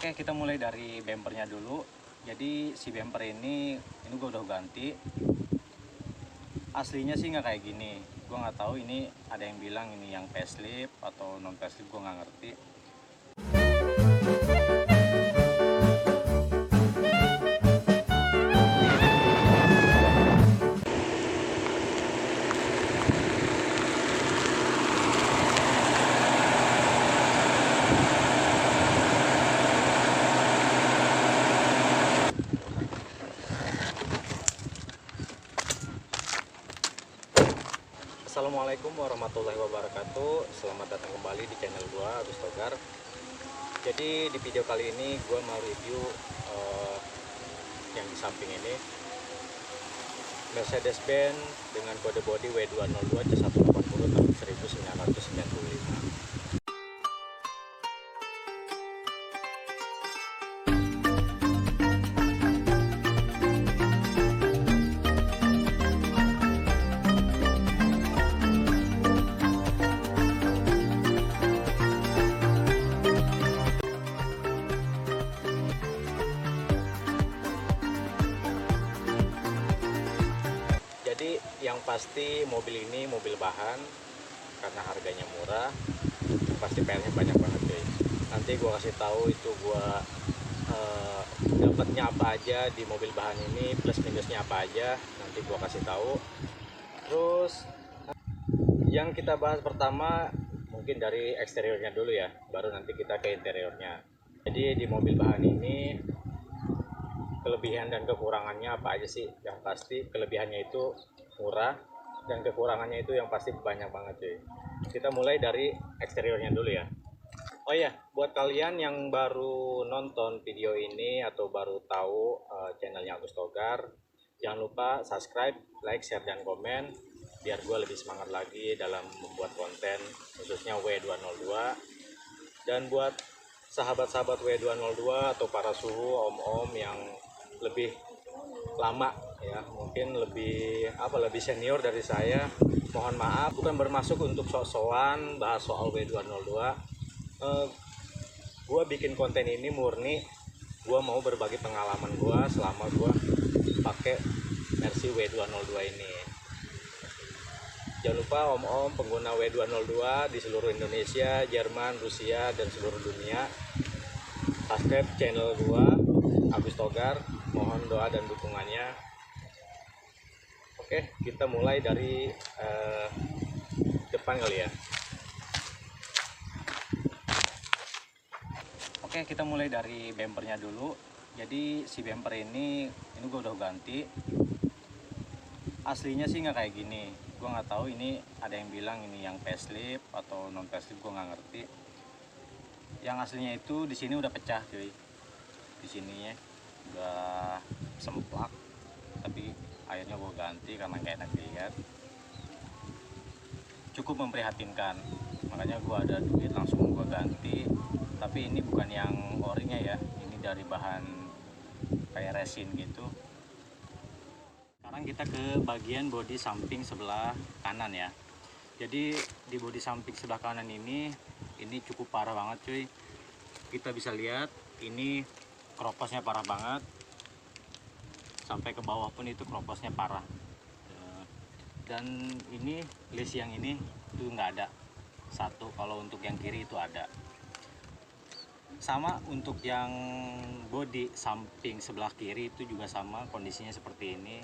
Oke, kita mulai dari bempernya dulu. Jadi si bemper ini gue udah ganti. Aslinya sih nggak kayak gini. Gue nggak tahu ini ada yang bilang ini yang facelift atau non facelift, gue nggak ngerti. Assalamualaikum warahmatullahi wabarakatuh. Selamat datang kembali di channel gua, Agus Togar. Jadi di video kali ini gua mau review yang di samping ini, Mercedes-Benz dengan kode bodi W202 C180 tahun 1995. Jadi yang pasti mobil ini mobil bahan, karena harganya murah, pasti PR-nya banyak banget cuy. Nanti gua kasih tahu itu gua dapatnya apa aja di mobil bahan ini, plus minusnya apa aja, nanti gua kasih tahu. Terus yang kita bahas pertama mungkin dari eksteriornya dulu ya, baru nanti kita ke interiornya. Jadi di mobil bahan ini kelebihan dan kekurangannya apa aja sih? Yang pasti kelebihannya itu murah, dan kekurangannya itu yang pasti banyak banget cuy. Kita mulai dari eksteriornya dulu ya. Oh ya, buat kalian yang baru nonton video ini atau baru tahu channelnya Agus Togar, jangan lupa subscribe, like, share, dan komen biar gue lebih semangat lagi dalam membuat konten khususnya W202. Dan buat sahabat-sahabat W202 atau para suhu, om-om yang lebih lama ya, mungkin lebih senior dari saya, mohon maaf, bukan bermaksud untuk sok-sokan bahas soal W202. Gua bikin konten ini murni gua mau berbagi pengalaman gua selama gua pakai Mercy W202 ini. Jangan lupa om-om pengguna W202 di seluruh Indonesia, Jerman, Rusia, dan seluruh dunia, subscribe channel gua Agus Togar, mohon doa dan dukungannya. Oke, kita mulai dari depan kali ya. Oke, kita mulai dari bempernya dulu. Jadi si bemper ini gue udah ganti. Aslinya sih nggak kayak gini. Gue nggak tahu ini ada yang bilang ini yang facelift atau non facelift, gue nggak ngerti. Yang aslinya itu di sini udah pecah cuy. Di sininya udah semplak, tapi akhirnya gue ganti karena gak enak dilihat. Cukup memprihatinkan, makanya gue ada duit langsung gue ganti. Tapi ini bukan yang orinya ya, ini dari bahan kayak resin gitu. Sekarang kita ke bagian bodi samping sebelah kanan ya. Jadi di bodi samping sebelah kanan ini cukup parah banget cuy. Kita bisa lihat ini kroposnya parah banget, sampai ke bawah pun itu kroposnya parah. Dan ini list yang ini tuh nggak ada satu, kalau untuk yang kiri itu ada. Sama untuk yang bodi samping sebelah kiri itu juga sama kondisinya seperti ini.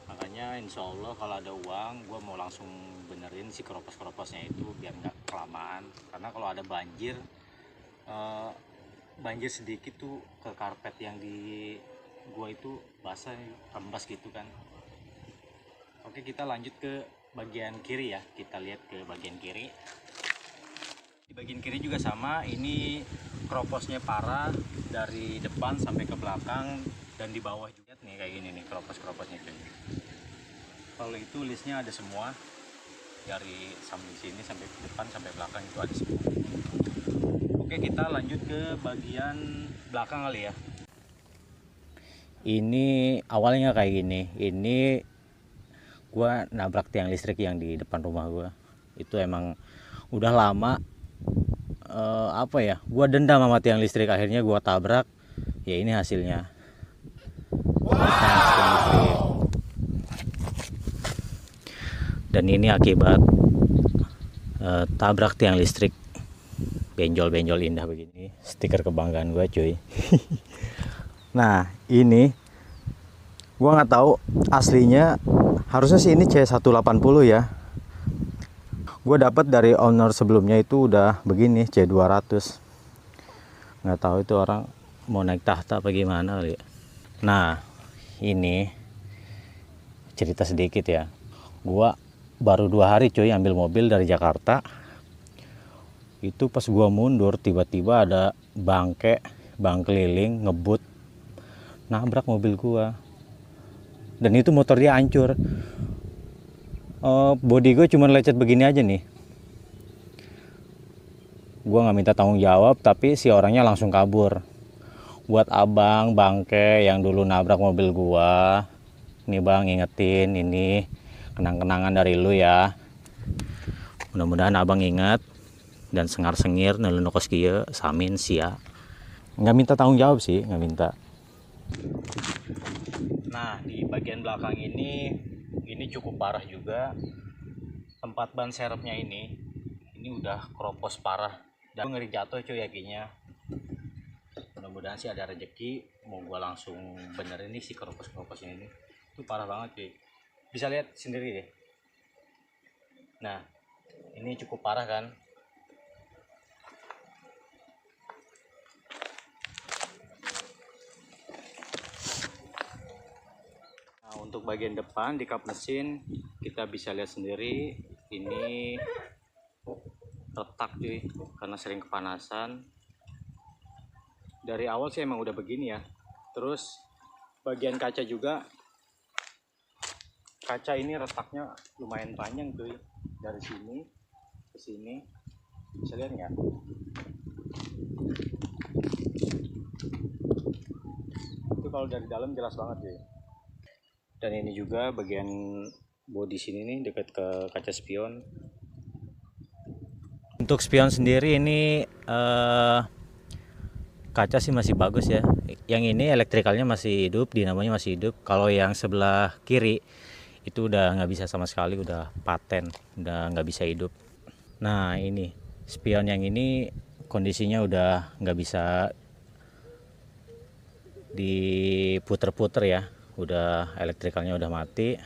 Makanya insya Allah kalau ada uang gue mau langsung benerin si kropos-kroposnya itu biar nggak kelamaan, karena kalau ada banjir sedikit tuh ke karpet yang di gua itu basah, rembas gitu kan. Oke, kita lanjut ke bagian kiri ya. Kita lihat ke bagian kiri. Di bagian kiri juga sama, ini kroposnya parah dari depan sampai ke belakang, dan di bawah juga nih kayak gini nih kropos-kroposnya cuy. Kalau itu listnya ada semua, dari samping sini sampai ke depan sampai belakang itu ada semua. Oke, kita lanjut ke bagian belakang kali ya. Ini awalnya kayak gini. Ini gua nabrak tiang listrik yang di depan rumah gua. Itu emang udah lama apa ya, gua dendam sama tiang listrik, akhirnya gua tabrak. Ya ini hasilnya. Dan ini akibat tabrak tiang listrik. Benjol-benjol indah begini, stiker kebanggaan gua cuy. Nah ini gua nggak tahu aslinya, harusnya sih ini C180 ya. Gue dapat dari owner sebelumnya itu udah begini C200. Nggak tahu itu orang mau naik tahta apa gimana kali ya. Nah ini cerita sedikit ya. Gua baru 2 hari cuy ambil mobil dari Jakarta. Itu pas gua mundur tiba-tiba ada bang keliling ngebut nabrak mobil gua. Dan itu motor dia hancur. Body gue cuma lecet begini aja nih. Gue nggak minta tanggung jawab, tapi si orangnya langsung kabur. Buat abang bangke yang dulu nabrak mobil gua, nih bang, ingetin ini kenang-kenangan dari lu ya. Mudah-mudahan abang ingat dan sengar-sengir nelunokos kieu samin sia. Nggak minta tanggung jawab sih, nggak minta. Nah di bagian belakang ini cukup parah juga. Tempat ban serepnya ini udah keropos parah dan ngeri jatuh cuy yakinya. Mudah-mudahan sih ada rezeki, mau gua langsung benerin nih si keropos-keroposnya ini. Itu parah banget cuy, bisa lihat sendiri deh. Nah ini cukup parah kan. Untuk bagian depan di kap mesin kita bisa lihat sendiri ini retak cuy karena sering kepanasan. Dari awal sih emang udah begini ya. Terus bagian kaca juga, kaca ini retaknya lumayan panjang cuy, dari sini ke sini, bisa lihat nggak? Itu kalau dari dalam jelas banget cuy. Dan ini juga bagian bodi sini nih dekat ke kaca spion. Untuk spion sendiri ini kaca sih masih bagus ya. Yang ini elektrikalnya masih hidup, dinamonya masih hidup. Kalau yang sebelah kiri itu udah nggak bisa sama sekali, udah paten, udah nggak bisa hidup. Nah ini spion yang ini kondisinya udah nggak bisa diputer-puter ya. Udah elektrikalnya udah mati.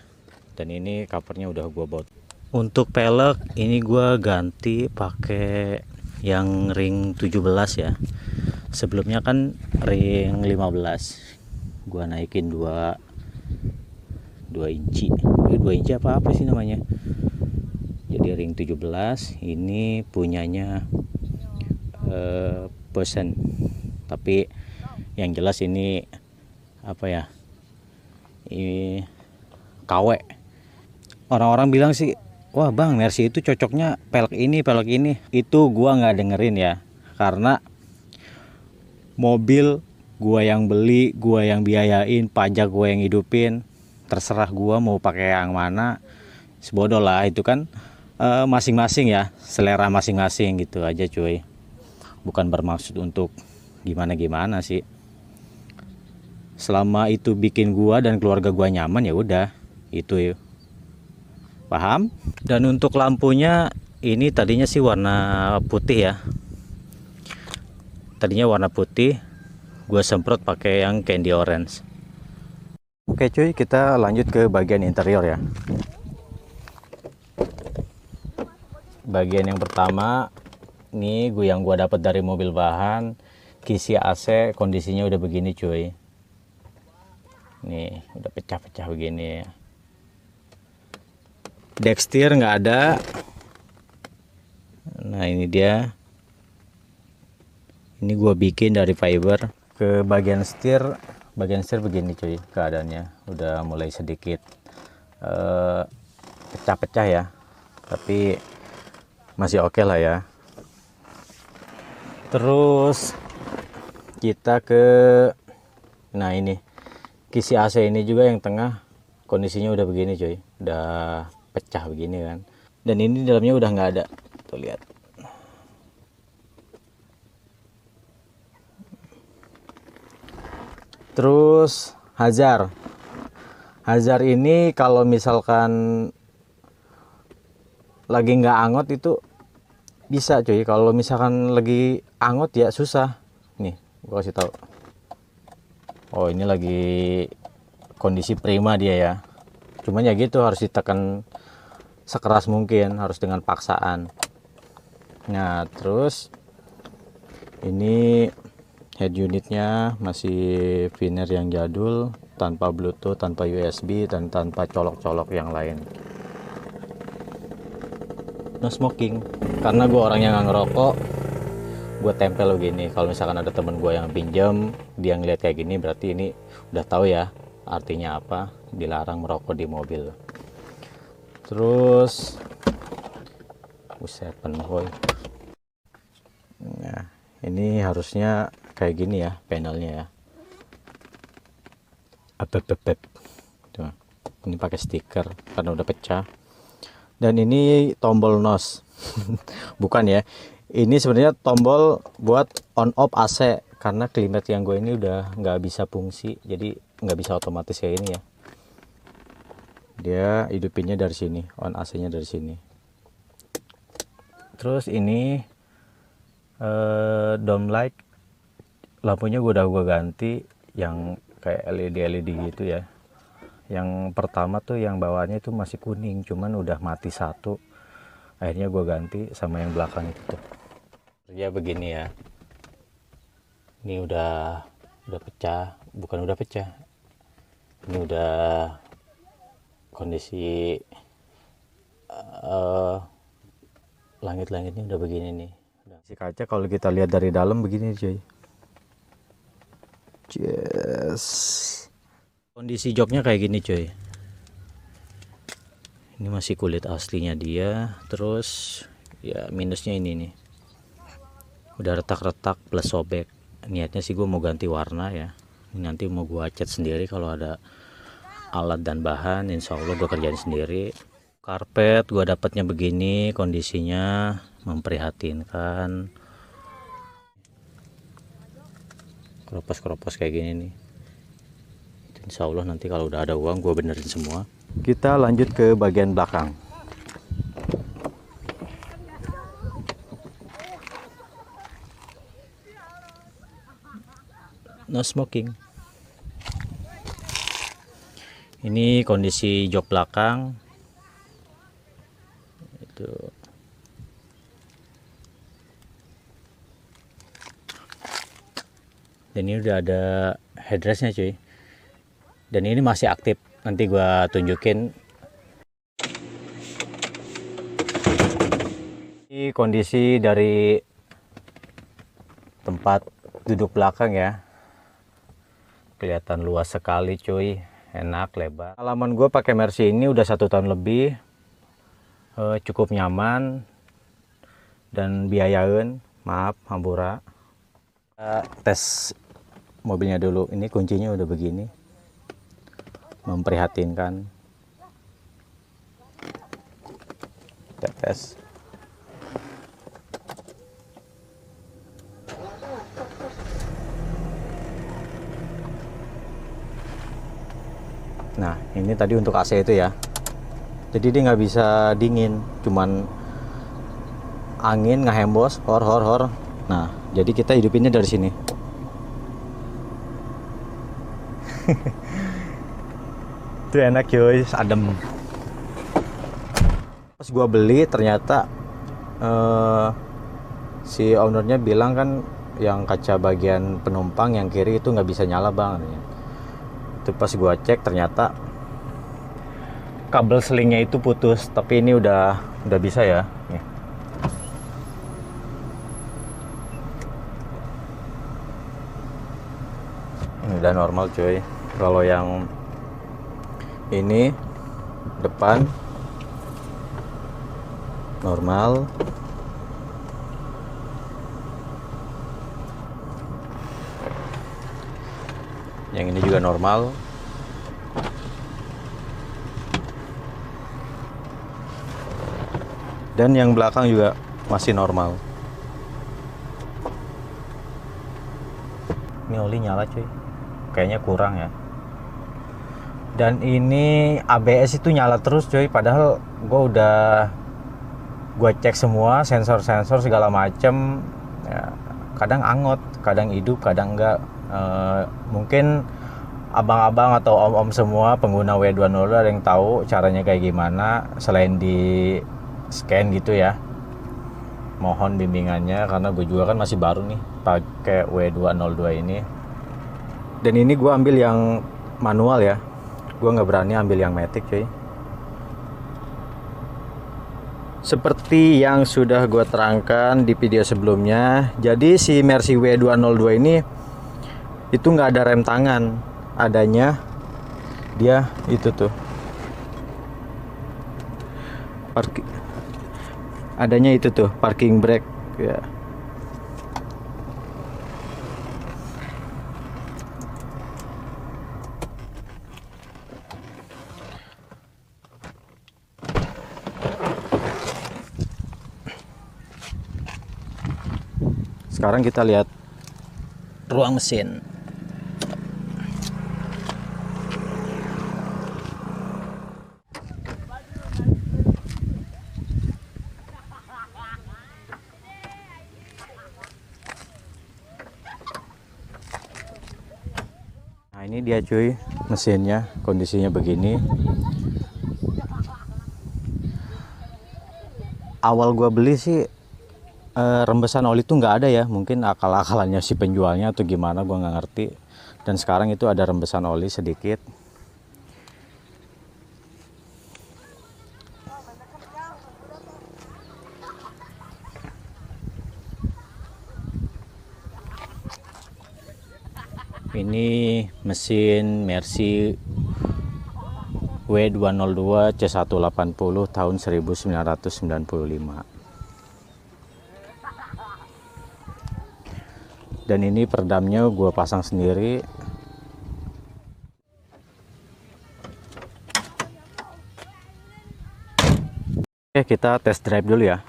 Dan ini covernya udah gua baut. Untuk pelek ini gua ganti pakai yang ring 17 ya. Sebelumnya kan ring 15. Gua naikin 2 inci. 2 inci apa sih namanya? Jadi ring 17 ini punyanya Peugeot. Tapi yang jelas ini apa ya? Ini KW. Orang-orang bilang sih, wah bang Mercy itu cocoknya pelek ini. Itu gua nggak dengerin ya, karena mobil gua yang beli, gua yang biayain, pajak gua yang hidupin. Terserah gua mau pakai yang mana, sebodoh lah itu kan. Masing-masing ya, selera masing-masing gitu aja cuy. Bukan bermaksud untuk gimana-gimana sih. Selama itu bikin gua dan keluarga gua nyaman ya udah itu ya. Paham? Dan untuk lampunya ini tadinya sih warna putih ya. Tadinya warna putih, gua semprot pakai yang candy orange. Oke cuy, kita lanjut ke bagian interior ya. Bagian yang pertama nih yang gua dapat dari mobil bahan, kisi AC kondisinya udah begini cuy. Nih udah pecah-pecah begini ya. Dextir nggak ada. Nah ini dia. Ini gua bikin dari fiber. Ke bagian setir begini cuy keadaannya. Udah mulai sedikit pecah-pecah ya. Tapi masih oke lah ya. Terus kita ke, nah ini kisi AC ini juga yang tengah kondisinya udah begini cuy, udah pecah begini kan. Dan ini dalamnya udah nggak ada, tuh lihat. Terus hazard ini kalau misalkan lagi nggak angot itu bisa cuy, kalau misalkan lagi angot ya susah. Nih gua kasih tahu. Oh ini lagi kondisi prima dia ya, cuman ya gitu harus ditekan sekeras mungkin, harus dengan paksaan. Nah terus ini head unitnya masih Viner yang jadul, tanpa Bluetooth, tanpa USB, dan tanpa colok-colok yang lain. No smoking, karena gue orangnya nggak ngerokok, gue tempel begini. Kalau misalkan ada temen gue yang pinjam, dia ngeliat kayak gini, berarti ini udah tahu ya artinya apa, dilarang merokok di mobil. Terus buset boy. Nah ini harusnya kayak gini ya panelnya ya. Tuh, ini pakai stiker karena udah pecah. Dan ini tombol nos. Bukan ya, ini sebenarnya tombol buat on off AC, karena klimat yang gue ini udah nggak bisa fungsi, jadi nggak bisa otomatis kayak ini ya. Dia hidupinnya dari sini, on AC nya dari sini. Terus ini dome light, lampunya gue ganti yang kayak LED gitu ya. Yang pertama tuh yang bawahnya itu masih kuning, cuman udah mati satu, akhirnya gue ganti sama yang belakang itu tuh. Ya begini ya, ini udah pecah, bukan udah pecah, ini udah kondisi langit-langitnya udah begini nih. Si kaca kalau kita lihat dari dalam begini cuy. Yes. Kondisi joknya kayak gini cuy. Ini masih kulit aslinya dia. Terus ya minusnya ini nih, udah retak-retak plus sobek. Niatnya sih gue mau ganti warna ya. Nanti mau gue cat sendiri, kalau ada alat dan bahan insya Allah gue kerjain sendiri. Karpet gue dapatnya begini, kondisinya memprihatinkan. Keropos-keropos kayak gini nih. Insya Allah nanti kalau udah ada uang gue benerin semua. Kita lanjut ke bagian belakang. No smoking. Ini kondisi jok belakang itu. Dan ini udah ada headrestnya cuy, dan ini masih aktif, nanti gua tunjukin. Ini kondisi dari tempat duduk belakang ya, kelihatan luas sekali cuy, enak, lebar. Halaman gue pakai Mercy ini udah 1 tahun lebih, cukup nyaman dan biayain, maaf hampura. Tes mobilnya dulu, ini kuncinya udah begini, memprihatinkan. Kita tes. Nah ini tadi untuk AC itu ya, jadi dia nggak bisa dingin, cuman angin ngehembos hor. Nah jadi kita hidupinnya dari sini. Itu enak cuy, adem. Pas gua beli ternyata si ownernya bilang kan yang kaca bagian penumpang yang kiri itu nggak bisa nyala bang. Itu pas gua cek ternyata kabel selingnya itu putus, tapi ini udah bisa ya. Nih. Ini udah normal cuy. Kalau yang ini depan normal, yang ini juga normal. Dan yang belakang juga masih normal. Ini oli nyala cuy. kayaknya kurang ya. Dan ini ABS itu nyala terus coy, padahal gue cek semua sensor segala macem ya, kadang angot, kadang hidup, kadang enggak. Mungkin abang-abang atau om-om semua pengguna W202 ada yang tahu caranya kayak gimana selain di scan gitu ya. Mohon bimbingannya karena gue juga kan masih baru nih pakai W202 ini. Dan ini gue ambil yang manual ya, gue nggak berani ambil yang matic cuy. Seperti yang sudah gue terangkan di video sebelumnya, jadi si Mercy W202 ini itu nggak ada rem tangan, adanya dia itu tuh adanya itu tuh parking brake ya. Sekarang kita lihat ruang mesin. Nah ini dia cuy, mesinnya kondisinya begini. Awal gua beli sih rembesan oli itu nggak ada ya, mungkin akal-akalannya si penjualnya atau gimana gua nggak ngerti. Dan sekarang itu ada rembesan oli sedikit. Ini mesin Mercy W202 C180 tahun 1995. Dan ini peredamnya gue pasang sendiri. Oke, kita test drive dulu ya.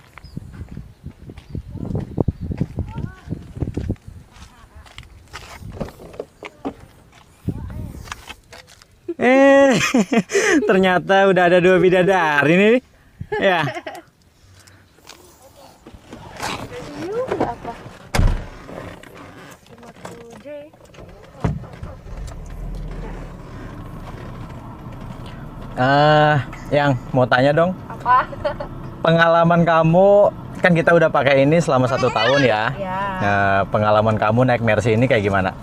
Ternyata udah ada 2 bidadari nih ya. Yang mau tanya dong, apa? Pengalaman kamu, kan kita udah pakai ini selama 1 tahun ya. Nah, pengalaman kamu naik Mercy ini kayak gimana?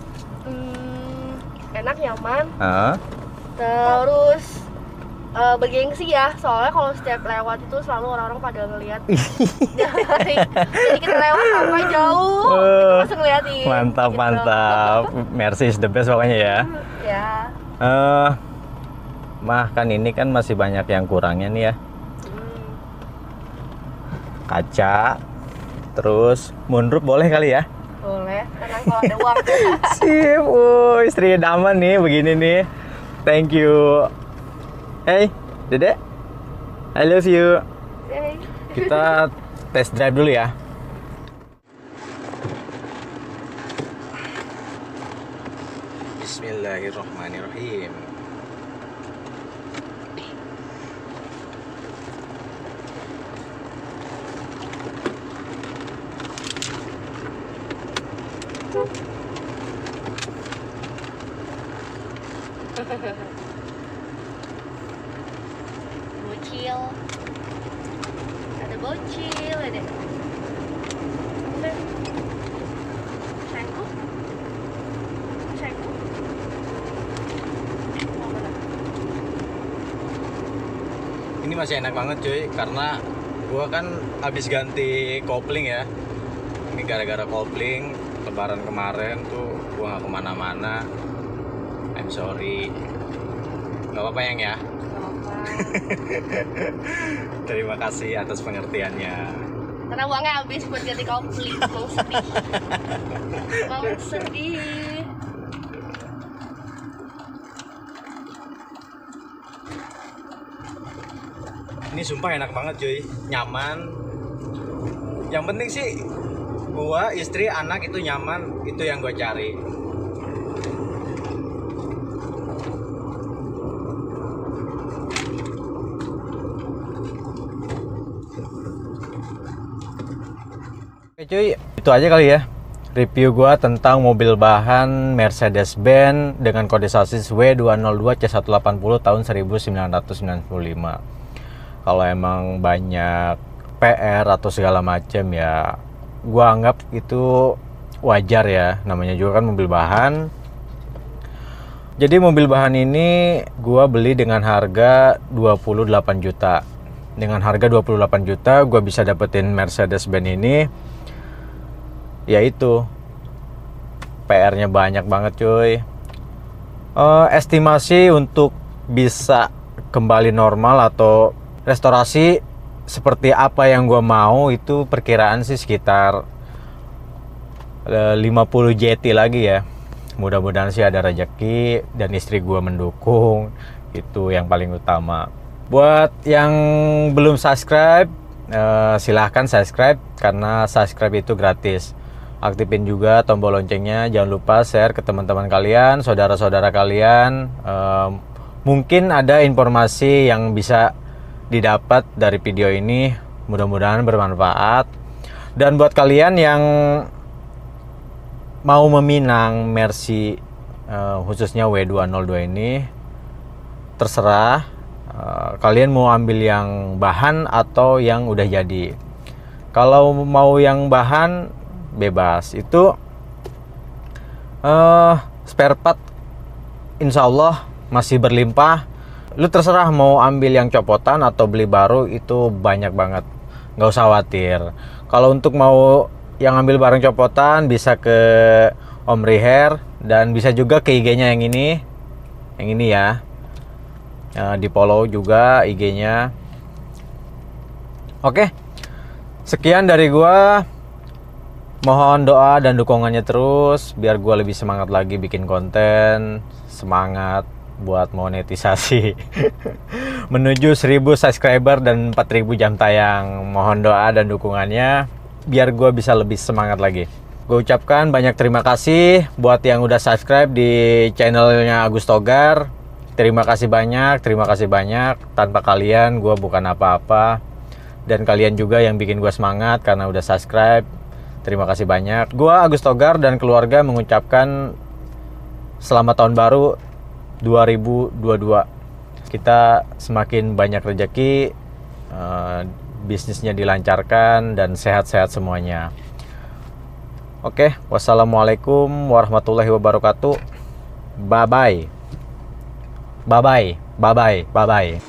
Enak, nyaman. Terus bergengsi ya, soalnya kalau setiap lewat itu selalu orang-orang pada ngeliat. Jadi kita lewat sampai jauh, itu masih ngeliatin. Mantap, gitu. mantap. Mercy is the best pokoknya ya. Ya. Mah kan ini kan masih banyak yang kurangnya nih ya. Kaca, terus moonroof boleh kali ya? Boleh, karena kalau ada uang. Sip, istri idaman nih begini nih. Thank you. Hey, Dedek, I love you. Hey. Kita test drive dulu ya. Bismillahirrahmanirrahim. Bocil, ada bocil, ada sayangku, sayangku. Ini masih enak banget cuy, karena gua kan habis ganti kopling ya. Ini gara-gara kopling lebaran kemarin tuh gua nggak kemana-mana. I'm sorry. Nggak apa-apa yang ya. Terima kasih atas pengertiannya. Karena uangnya habis buat ganti kopling, mau sedih. Mau sedih. Ini sumpah enak banget cuy, nyaman. Yang penting sih gua, istri, anak itu nyaman, itu yang gua cari. cuy, itu aja kali ya review gua tentang mobil bahan Mercedes-Benz dengan kode sasis W202C180 tahun 1995. Kalau emang banyak PR atau segala macam ya gua anggap itu wajar ya, namanya juga kan mobil bahan. Jadi mobil bahan ini gua beli dengan harga 28 juta. Dengan harga 28 juta gua bisa dapetin Mercedes-Benz ini. Yaitu PR-nya banyak banget cuy. Estimasi untuk bisa kembali normal atau restorasi seperti apa yang gua mau itu perkiraan sih sekitar 50 JT lagi ya. Mudah-mudahan sih ada rezeki dan istri gua mendukung, itu yang paling utama. Buat yang belum subscribe, silahkan subscribe karena subscribe itu gratis. Aktifin juga tombol loncengnya, jangan lupa share ke teman-teman kalian, saudara-saudara kalian. Mungkin ada informasi yang bisa didapat dari video ini, mudah-mudahan bermanfaat. Dan buat kalian yang mau meminang Mercy khususnya W202 ini, terserah kalian mau ambil yang bahan atau yang udah jadi. Kalau mau yang bahan bebas, itu spare part insya Allah masih berlimpah. Lu terserah mau ambil yang copotan atau beli baru, itu banyak banget, nggak usah khawatir. Kalau untuk mau yang ambil barang copotan bisa ke Om Riher dan bisa juga ke IG-nya yang ini ya. Di follow juga IG-nya. Oke, sekian dari gua. Mohon doa dan dukungannya terus biar gua lebih semangat lagi bikin konten, semangat buat monetisasi menuju 1000 subscriber dan 4000 jam tayang. Mohon doa dan dukungannya biar gue bisa lebih semangat lagi. Gue ucapkan banyak terima kasih buat yang udah subscribe di channelnya Agus Togar. Terima kasih banyak. Tanpa kalian gue bukan apa-apa. Dan kalian juga yang bikin gue semangat karena udah subscribe. Terima kasih banyak. Gue Agus Togar dan keluarga mengucapkan selamat tahun baru 2022. Kita semakin banyak rezeki, bisnisnya dilancarkan dan sehat-sehat semuanya. Oke, wassalamualaikum warahmatullahi wabarakatuh. Bye bye.